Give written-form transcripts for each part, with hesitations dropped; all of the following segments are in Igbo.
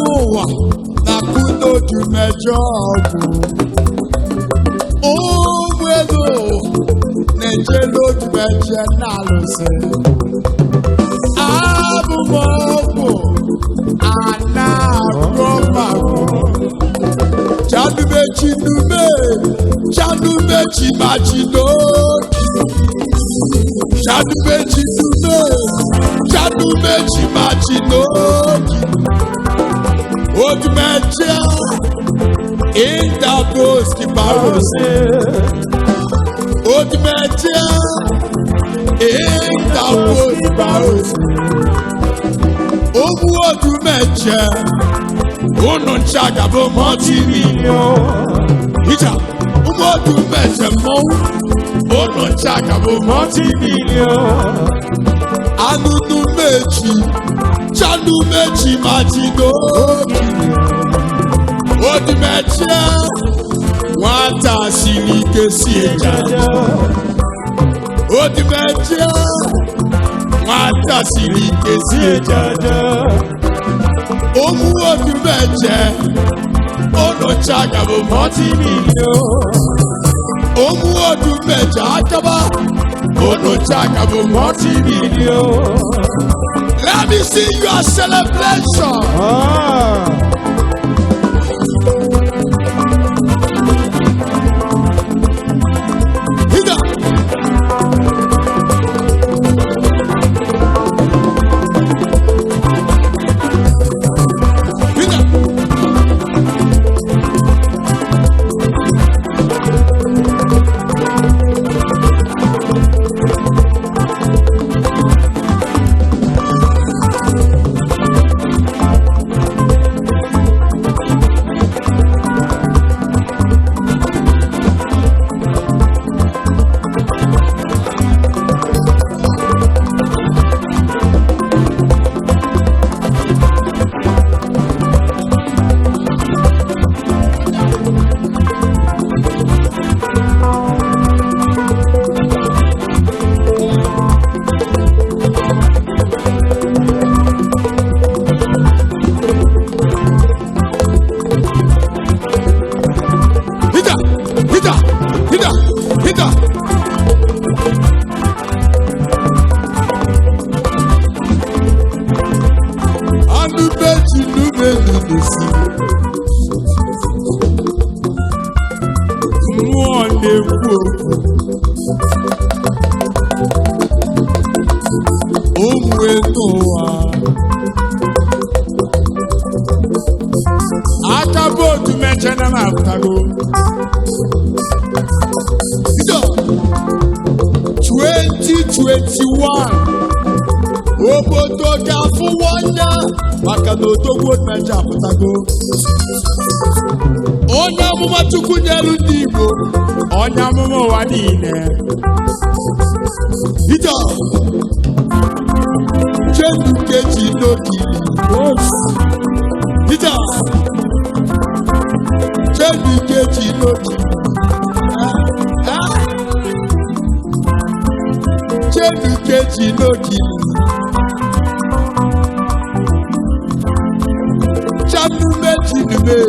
n'ụwa na-akwụdo otu mejọ ọgwụ ụmụ elu na-eje n'otu mejọ na-alụsị abụ m ọgwụ ana-agọmagọ chanumechi nume chanumechi machinoki chanumechi nume chanumechi machinoki odumeje indaboski barose odumeje indaboski barose ogu odumeje unu nchaga bụ multi-million ija ụmụ odumeje mmọnwụ unu nchaga bụ multi-million anụnụ mechi chanu mechi machinoki odumeje nwata siri ike si ejaja odumeje nwata siri ike si ejaja omu odumeje onochaga bụ multi-million omu odumeje akaba onochaga bụ multi-million. Let me see your celebration. Akabo to mention them after go. 2021. Obodo gafu wanya maka na odogwo meja apụtago. Onye amụma Chukwu nyelu ndị Igbo, onye amụma ụwa niile. Ija Chenukechi n'okiri. Ija Chenukechi n'okiri. Chenukechi n'okiri. Chanumechi n'ime.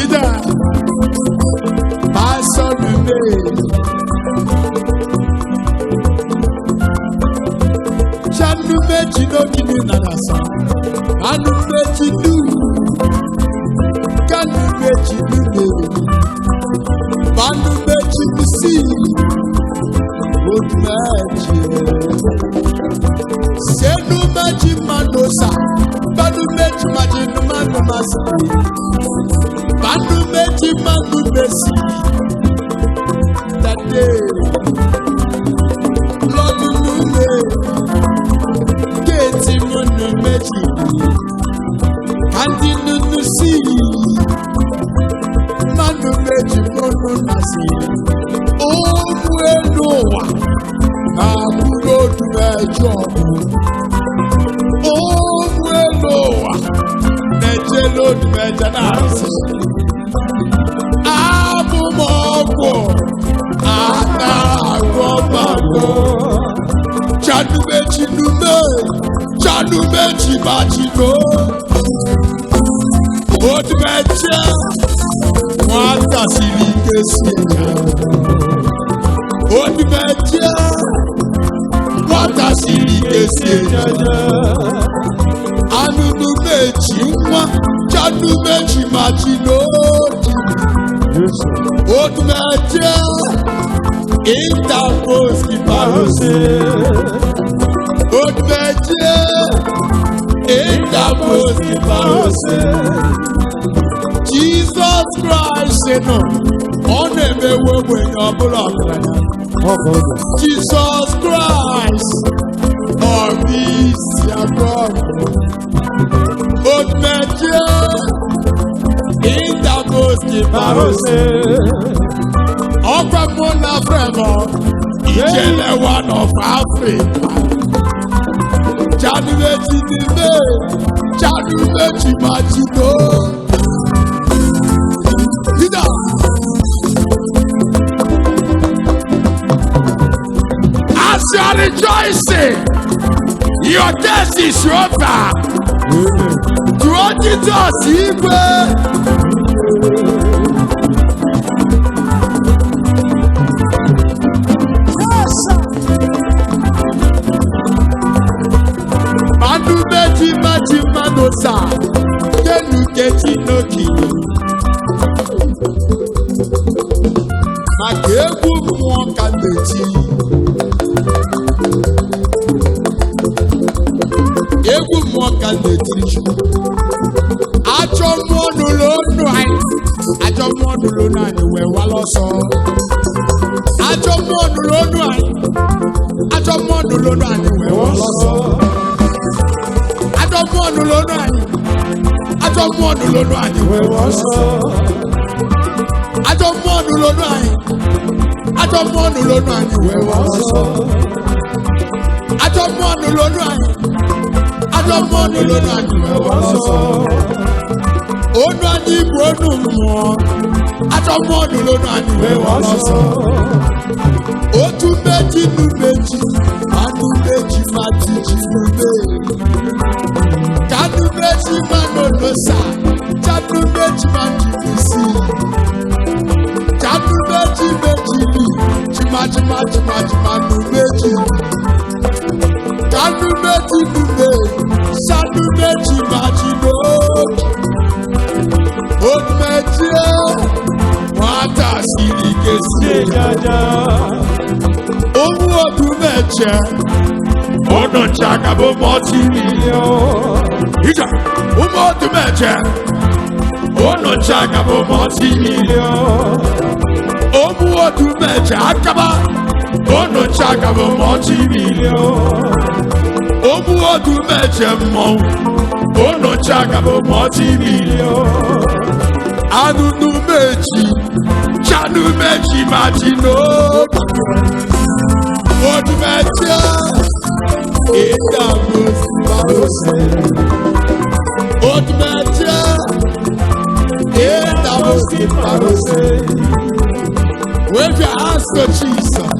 Ida Baso n'ime. Chanumechi n'okiri n'alasa. Chanumechi n'u. Chanumechi n'ime. Chanumechi n'isi. Odumeje Senumeji manosa Banumeji majinu manumasa Banumeji manumesi That day Lord Nume Keti Munumeji Kandi Nunusi Manumeji Mununasi Noah, Abulo to the job. Oh, Noah, Nejelo to the Janas. Abu Mogo, Ana Romago, Chanumechi Nume, Chanu mechi machino Otu meche Mwata silike siya Otu meche Mwata silike siya Anunu mechi mwa Chanu mechi machino Otu meche Interpose ki parose Otu meche Interpose ki parose Jesus Christ no Oneme wewe nyabula Jesus Christ Obisi akoko Otu meche Interpose ki parose Ọpẹ́ múná fẹ́mọ̀ ìjẹ́lẹ̀ one of Africa. Janu méjì ní mé, Janu méjì máa jí tó. Dídà. As you are rejoicing, your test is over. Dúró títọ̀ sí ìgbé. Manosa, Kenu Keti Noki. Makebu Mwakaneti. Ebu Mwakaneti. Acho Monulo Nai. Acho Monulo Nai, we Waloso. Acho Monulo Nai. Acho Monulo Nai, we Waloso. Adomonu lonu ani. Adomonu lonu ani we woso. Adomonu lonu ani. Adomonu lonu ani we woso. Adomonu lonu ani. Adomonu lonu ani we woso. Onu ani bonu mo. Adomonu lonu ani we woso. Otu meji nu meji. Anu meji mati jinube. Chanu meji manonosa, chanu meji manjibisi. Chanu meji mejili, chimanu meji. Chanu meji nube, chanu meji majino. Odu meji, wata silike siya. Owu odu meji. Ono chaka bo multi-million. Ija, umotu meche. Ono chaka bo multi-million. Omu otu meche akaba. Ono chaka bo multi-million. Omu otu meche mo. Ono chaka bo multi-million. Anunu mechi. Chanu mechi matino. Otu meche. Interpose parose. Otu meche. Interpose parose. Wave your hands to Jesus.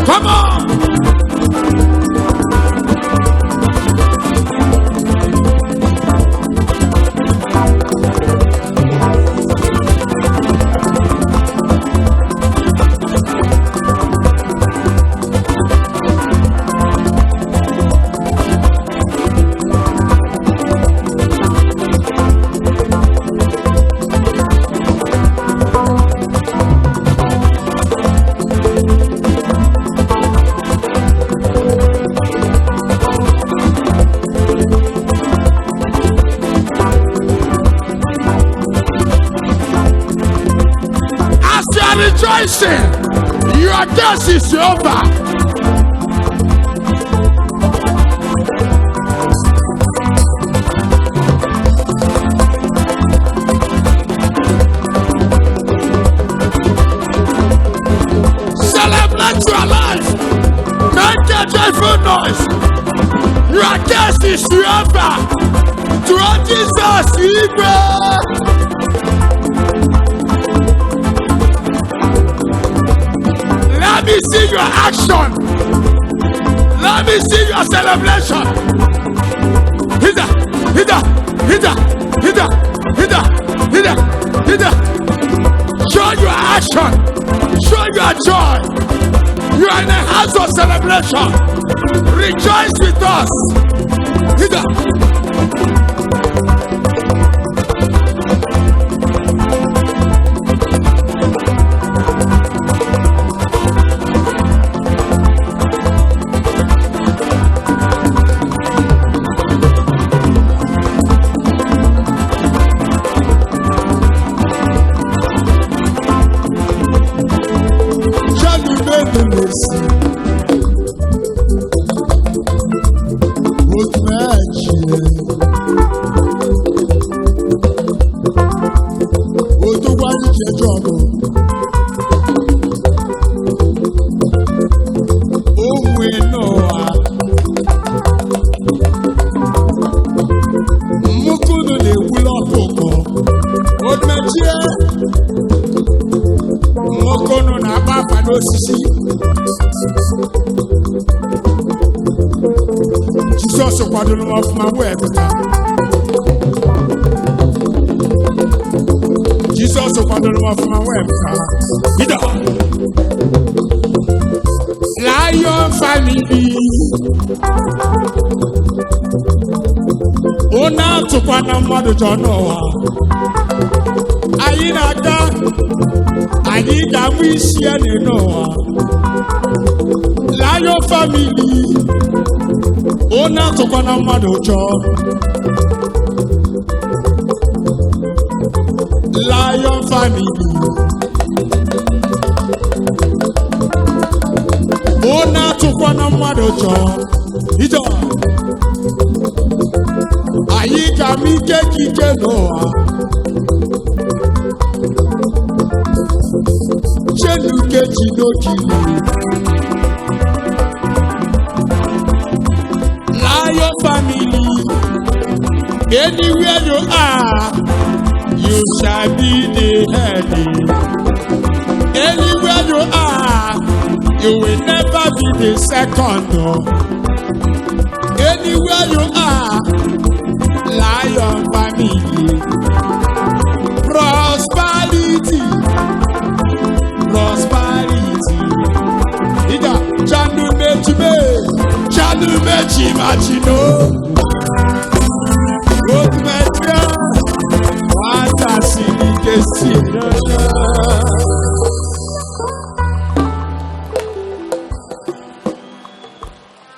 Come on! rejoicing. Your death is over. Jehova, through Jesus, let me see your action. Let me see your celebration. Hida, hida, hida, hida, hida, hida, hida. Show your action. Show your joy. You are in a house of celebration. Rejoice with us. Hida. Jesus, I don't know of my word. Jesus, I don't know of my word. Lion family. Ona to Panama Jono. I need a wish and Noah. Lion family. Ona to Panama Jono. Lion family. Ona to Panama Jono. Ayika mi keke Noah. Chenu keji no kili. Lion family. Anywhere you are, you shall be the head. Anywhere you are, you will never be the second. Anywhere you are, Lion family. Prosperity. Prosperity. Ida chanu mechi machino. Good media. What a silly case.